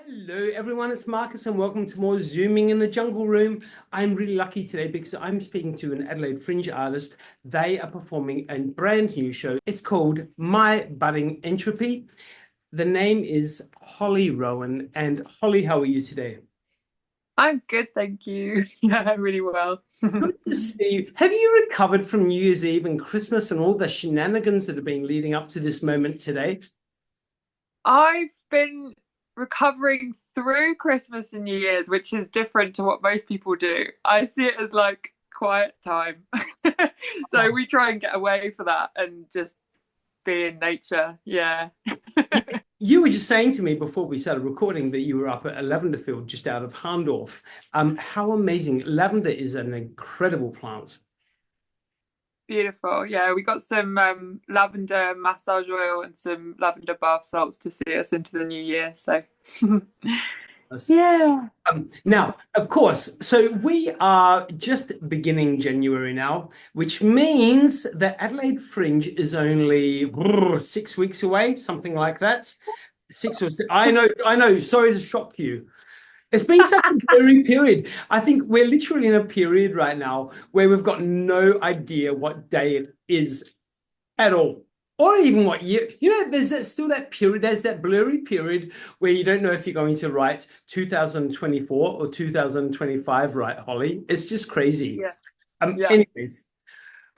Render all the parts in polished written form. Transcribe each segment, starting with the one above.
Hello, everyone. It's Marcus, and welcome to more Zooming in the Jungle Room. I'm really lucky today because I'm speaking to an Adelaide Fringe artist. They are performing a brand new show. It's called My Budding Entropy. The name is Holly Rowan. And Holly, how are you today? I'm good, thank you. Yeah, really well. Good to see you. Have you recovered from New Year's Eve and Christmas and all the shenanigans that have been leading up to this moment today? I've been recovering through Christmas and New Year's, which is different to what most people do. I see it as like quiet time. So we try and get away for that and just be in nature. Yeah. You were just saying to me before we started recording that you were up at a lavender field just out of Harndorf. How amazing. Lavender is an incredible plant. Beautiful. Yeah, we got some lavender massage oil and some lavender bath salts to see us into the new year. So Yes. yeah. Now, of course, so we are just beginning January now, which means that Adelaide Fringe is only 6 weeks away, something like that. Six or six. I know. Sorry to shock you. It's been such a blurry period. I think we're literally in a period right now where we've got no idea what day it is at all, or even what year. Still that period. There's that blurry period where you don't know if you're going to write 2024 or 2025, right, Holly? It's just crazy. Yeah. Yeah. Anyways,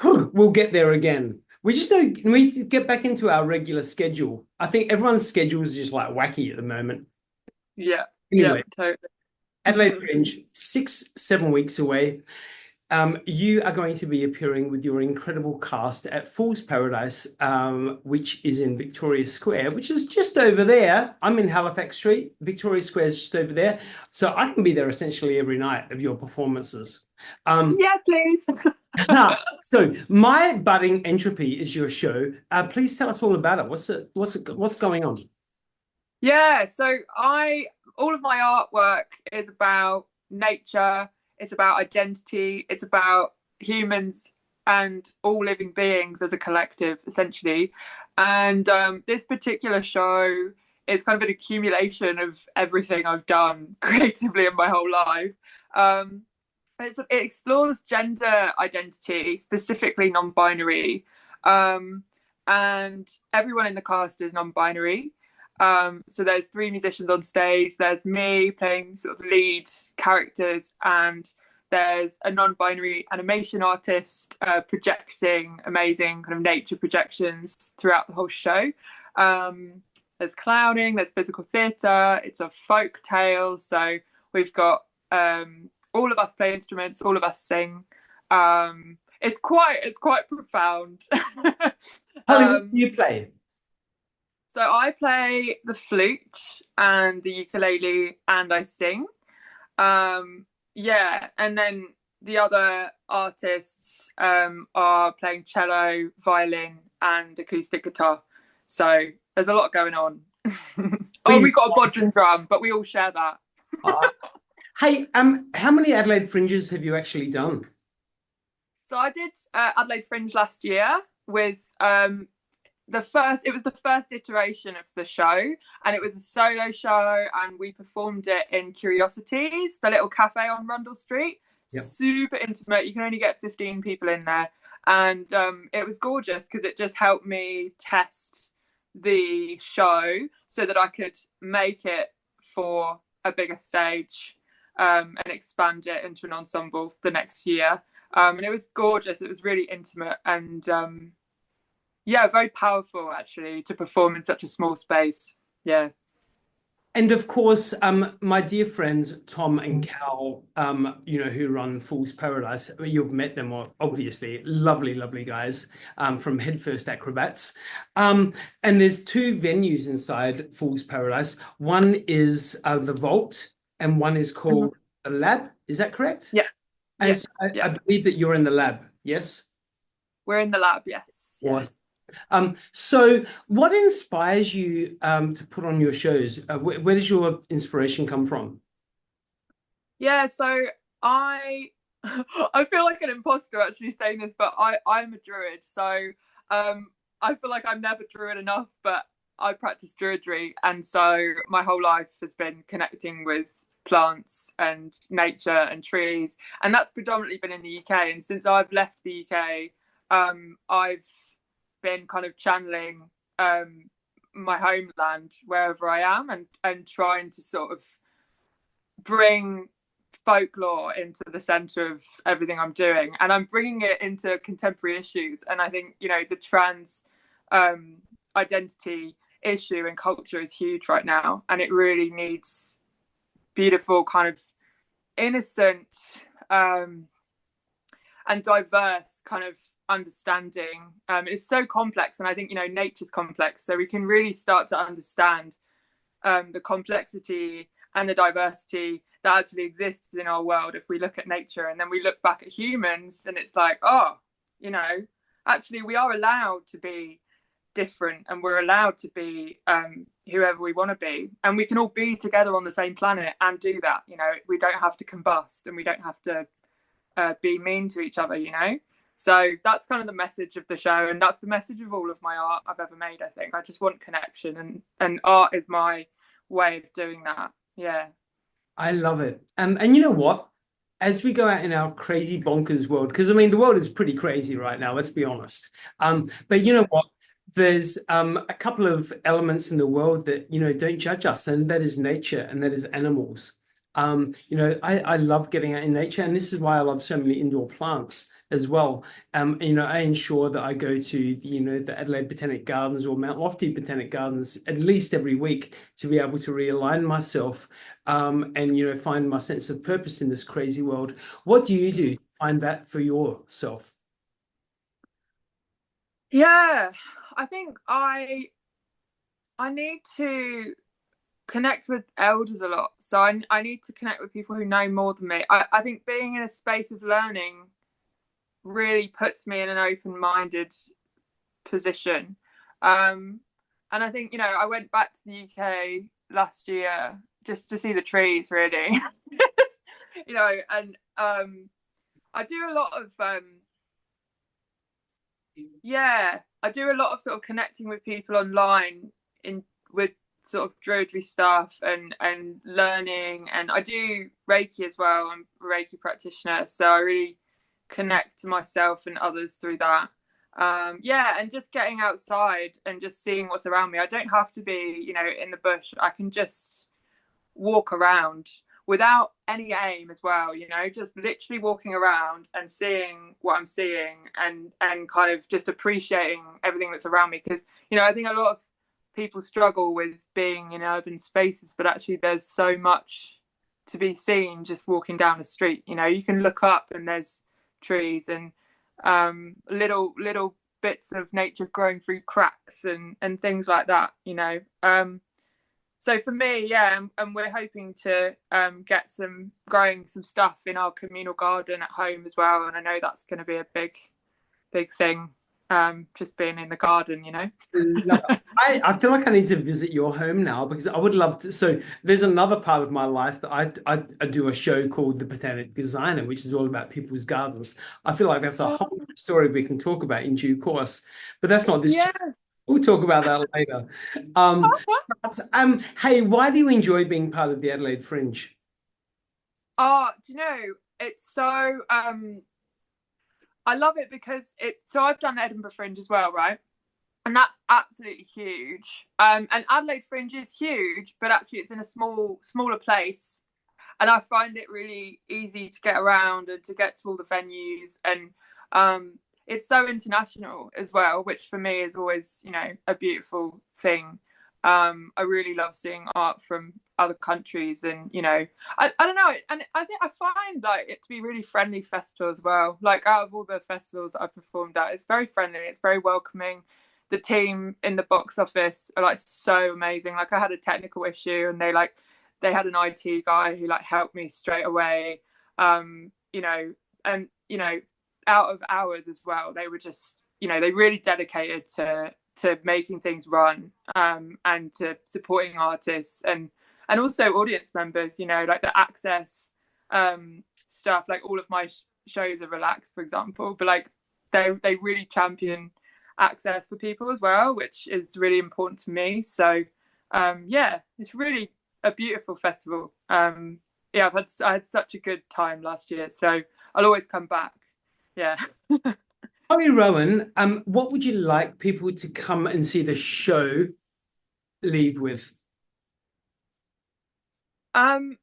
we'll get there again. We just need to get back into our regular schedule. I think everyone's schedule is just like wacky at the moment. Yeah. Yeah, Anyway, Adelaide totally. Fringe, 7 weeks away. You are going to be appearing with your incredible cast at Fool's Paradise, which is in Victoria Square, which is just over there. I'm in Halifax Street. Victoria Square is just over there. So I can be there essentially every night of your performances. Um, Yeah, please. so My Budding Entropy is your show. Please tell us all about it. What's going on? Yeah, so I all of my artwork is about nature, it's about identity, it's about humans and all living beings as a collective, essentially. And this particular show is kind of an accumulation of everything I've done creatively in my whole life. Um, it explores gender identity, specifically non-binary, um, and everyone in the cast is non-binary. So there's three musicians on stage. There's me playing sort of lead characters, and there's a non-binary animation artist projecting amazing kind of nature projections throughout the whole show. There's clowning, there's physical theatre, it's a folk tale. So we've got all of us play instruments, all of us sing. It's quite profound. Holly, what do um, you play? so I play the flute and the ukulele, and I sing. Yeah, and then the other artists are playing cello, violin, and acoustic guitar. So there's a lot going on. Oh, Please. we got a bodgeon drum, but we all share that. Hey, how many Adelaide Fringes have you actually done? So I did Adelaide Fringe last year with it was the first iteration of the show, and it was a solo show, and we performed it in Curiosities, the little cafe on Rundle Street. Yep. Super intimate, you can only get 15 people in there, and it was gorgeous because it just helped me test the show so that I could make it for a bigger stage, and expand it into an ensemble the next year. And it was gorgeous, it was really intimate, and yeah, very powerful actually to perform in such a small space. Yeah. And of course, my dear friends Tom and Cal, who run Fool's Paradise, you've met them, obviously, lovely, lovely guys, from Headfirst Acrobats. And there's two venues inside Fool's Paradise. One is the Vault, and one is Mhm. called the Lab. Is that correct? Yeah. And Yeah. so I Yeah. believe that you're in the Lab. Yes. We're in the lab. Yes. Yeah. Awesome. So what inspires you to put on your shows? Where does your inspiration come from? Yeah. So I, I feel like an imposter actually saying this, but I'm a druid. So I feel like I'm never druid enough, but I practice Druidry, and so my whole life has been connecting with plants and nature and trees, and that's predominantly been in the UK. And since I've left the UK, I've been kind of channeling my homeland wherever I am, and trying to sort of bring folklore into the center of everything I'm doing, and I'm bringing it into contemporary issues. And I think, you know, the trans identity issue and culture is huge right now, and it really needs beautiful, kind of innocent and diverse kind of understanding. It's so complex, and I think, you know, nature's complex, so we can really start to understand the complexity and the diversity that actually exists in our world if we look at nature, and then we look back at humans, and it's like, oh, you know, actually we are allowed to be different, and we're allowed to be whoever we want to be, and we can all be together on the same planet and do that. You know, we don't have to combust, and we don't have to be mean to each other, you know. So that's kind of the message of the show, and that's the message of all of my art I've ever made. I think I just want connection, and art is my way of doing that. Yeah. I love it. And you know what? As we go out in our crazy bonkers world, because I mean the world is pretty crazy right now, let's be honest. But you know what? There's a couple of elements in the world that, you know, don't judge us, and that is nature and that is animals. You know, I love getting out in nature, and this is why I love so many indoor plants as well. You know, I ensure that I go to, you know, the Adelaide Botanic Gardens or Mount Lofty Botanic Gardens at least every week to be able to realign myself, and, you know, find my sense of purpose in this crazy world. What do you do to find that for yourself? Yeah, I think I need to connect with elders a lot. So I need to connect with people who know more than me. I think being in a space of learning really puts me in an open-minded position. And I think, you know, I went back to the UK last year just to see the trees, really. You know, and I do a lot of yeah, I do a lot of sort of connecting with people online in with sort of Druidry stuff, and learning, and I do Reiki as well. I'm a Reiki practitioner, so I really connect to myself and others through that. Yeah, and just getting outside and just seeing what's around me. I don't have to be, you know, in the bush. I can just walk around without any aim as well, you know, just literally walking around and seeing what I'm seeing, and kind of just appreciating everything that's around me. Because, you know, I think a lot of people struggle with being in urban spaces, but actually there's so much to be seen just walking down the street. You know, you can look up and there's trees, and little bits of nature growing through cracks, and things like that, you know. So for me, yeah, and we're hoping to get growing some stuff in our communal garden at home as well. And I know that's going to be a big thing, just being in the garden, you know. No, I feel like I need to visit your home now because I would love to. So there's another part of my life that I do a show called The Botanic Designer, which is all about people's gardens. I feel like that's a whole story we can talk about in due course, but that's not this. Yeah. We'll talk about that later. Hey, why do you enjoy being part of the Adelaide Fringe? Oh, do you know, it's so I love it because so I've done Edinburgh Fringe as well, right? And that's absolutely huge. And Adelaide Fringe is huge, but actually it's in a smaller place. And I find it really easy to get around and to get to all the venues. And it's so international as well, which for me is always, you know, a beautiful thing. I really love seeing art from other countries, and, you know, I don't know, and I think I find like it to be really friendly festival as well. Like, out of all the festivals that I've performed at, it's very friendly, it's very welcoming. The team in the box office are like so amazing. Like, I had a technical issue, and they had an IT guy who like helped me straight away. You know, and, you know, out of hours as well, they were just, you know, they really dedicated to making things run, and to supporting artists, and also audience members, you know, like the access stuff. Like, all of my shows are relaxed, for example, but like they really champion access for people as well, which is really important to me. So yeah, it's really a beautiful festival. Yeah, I had such a good time last year, so I'll always come back. Yeah. Holly Rowan, what would you like people to come and see the show leave with? um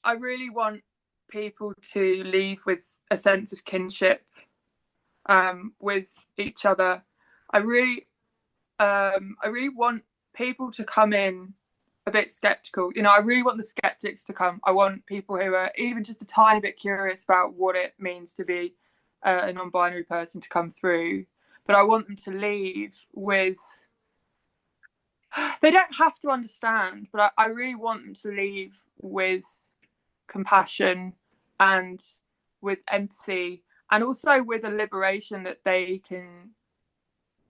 I really want people to leave with a sense of kinship with each other. I really I really want people to come in a bit skeptical. You know, I really want the skeptics to come. I want people who are even just a tiny bit curious about what it means to be a non-binary person to come through. But I want them to leave with, they don't have to understand, but I really want them to leave with compassion and with empathy, and also with a liberation that they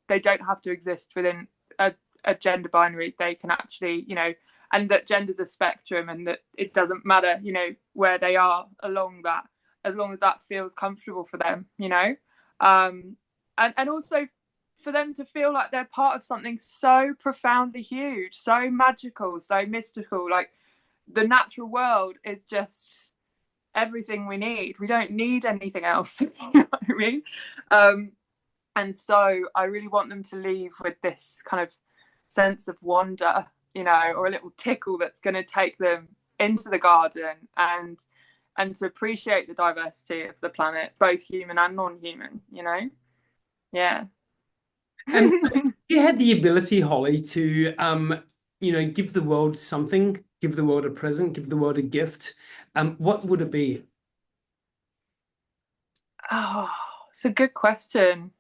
don't have to exist within a gender binary. They can actually, you know, and that gender's a spectrum, and that it doesn't matter, you know, where they are along that, as long as that feels comfortable for them, you know. And also for them to feel like they're part of something so profoundly huge, so magical, so mystical. Like, the natural world is just everything we need. We don't need anything else. You know what I mean? And so I really want them to leave with this kind of sense of wonder, you know, or a little tickle that's going to take them into the garden and to appreciate the diversity of the planet, both human and non-human, you know. Yeah. And you had the ability, Holly, to give the world something, give the world a present, give the world a gift. What would it be? Oh, it's a good question.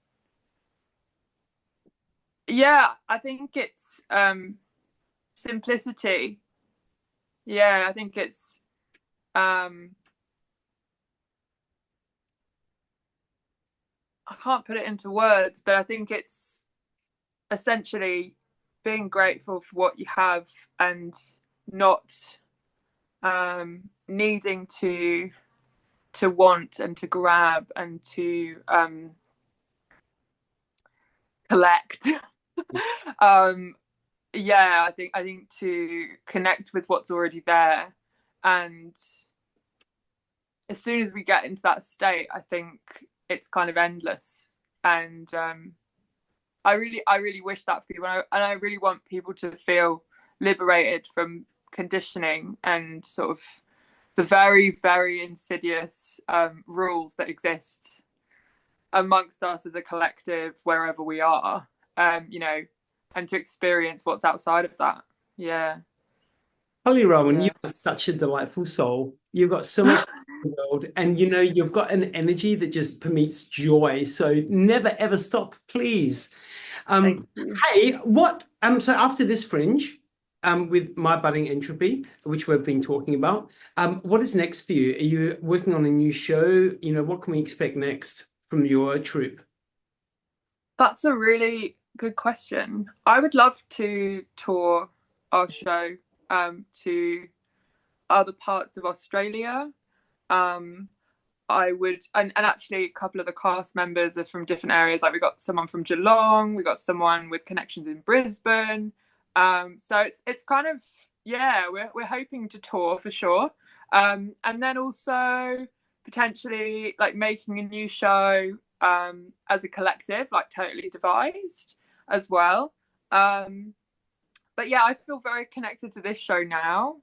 Yeah, I think it's simplicity. Yeah, I think it's I can't put it into words, but I think it's essentially being grateful for what you have, and not needing to want and to grab and to collect. Yeah, I think to connect with what's already there, and as soon as we get into that state, I think it's kind of endless. And I really wish that for people, and I really want people to feel liberated from conditioning and sort of the very, very insidious rules that exist amongst us as a collective, wherever we are, you know, and to experience what's outside of that. Yeah, Holly Rowan, yeah. you've got such a delightful soul. You've got so much in the world, and you've got an energy that just permeates joy. So never ever stop, please. Thank you. Hey, what so after this fringe, with My Budding Entropy, which we've been talking about, what is next for you? Are you working on a new show? You know, what can we expect next from your troupe? That's a really good question. I would love to tour our show to other parts of Australia. Um, I would, and actually, a couple of the cast members are from different areas. Like, we got someone from Geelong, we got someone with connections in Brisbane. So it's kind of, yeah, we're hoping to tour for sure. And then also potentially like making a new show as a collective, like totally devised as well. But yeah, I feel very connected to this show now.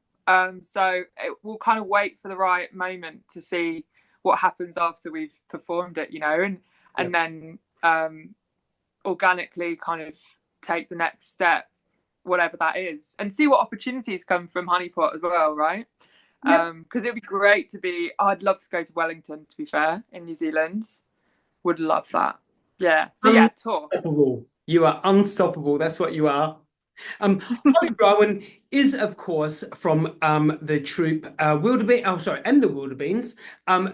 So it will kind of wait for the right moment to see what happens after we've performed it, you know, and then organically kind of take the next step, whatever that is, and see what opportunities come from Honeypot as well, right? Yep. Because it'd be great to be. Oh, I'd love to go to Wellington, to be fair, in New Zealand. Would love that. Yeah. So yeah, tour. Unstoppable. You are unstoppable. That's what you are. Holly Rowan is, of course, from the troupe Wildebeest. Oh, sorry, and the Wildebeens.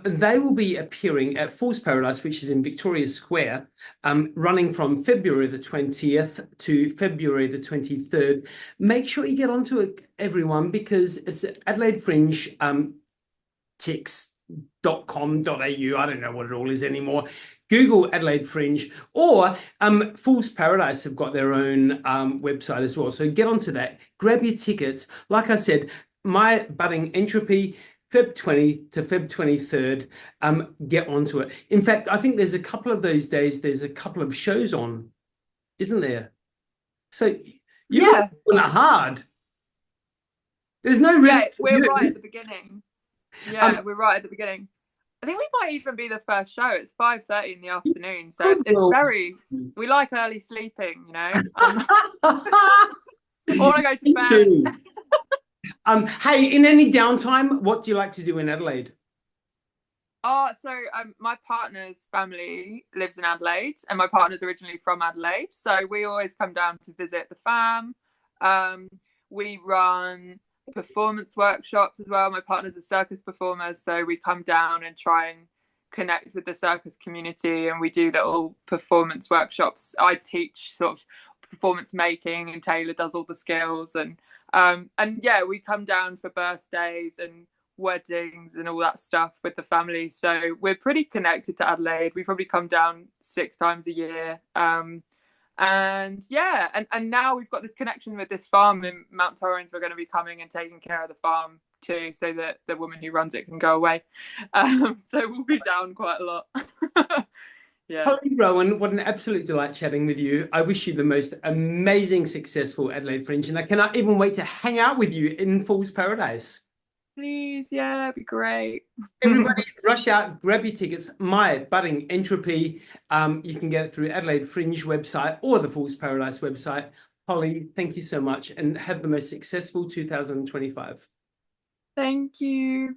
They will be appearing at Fool's Paradise, which is in Victoria Square, running from February the 20th to February the 23rd. Make sure you get onto it, everyone, because it's Adelaide Fringe ticks .com.au. I don't know what it all is anymore. Google Adelaide Fringe, or Fool's Paradise have got their own website as well. So get onto that, grab your tickets. Like I said, my budding entropy, Feb 20 to Feb 23rd, get onto it. In fact, I think there's a couple of those days, there's a couple of shows on, isn't there? So you're not doing it hard. There's no risk. Yeah, we're right at the beginning. Yeah, we're right at the beginning. I think we might even be the first show. It's 5:30 in the afternoon, so it's very. We like early sleeping, you know. Or I go to bed. Hey, in any downtime, what do you like to do in Adelaide? So my partner's family lives in Adelaide, and my partner's originally from Adelaide, so we always come down to visit the fam. We run performance workshops as well. My partner's a circus performer, so we come down and try and connect with the circus community, and we do little performance workshops. I teach sort of performance making, and Taylor does all the skills, and yeah, we come down for birthdays and weddings and all that stuff with the family. So we're pretty connected to Adelaide. We probably come down 6 times a year. And yeah, and now we've got this connection with this farm in Mount Torrens. We're going to be coming and taking care of the farm too, so that the woman who runs it can go away. So we'll be down quite a lot. Yeah. Holly Rowan, what an absolute delight chatting with you. I wish you the most amazing, successful Adelaide Fringe, and I cannot even wait to hang out with you in Fool's Paradise. Please, yeah, it'd be great. Everybody, rush out, grab your tickets. My budding entropy. You can get it through Adelaide Fringe website or the Fool's Paradise website. Holly, thank you so much, and have the most successful 2025. Thank you.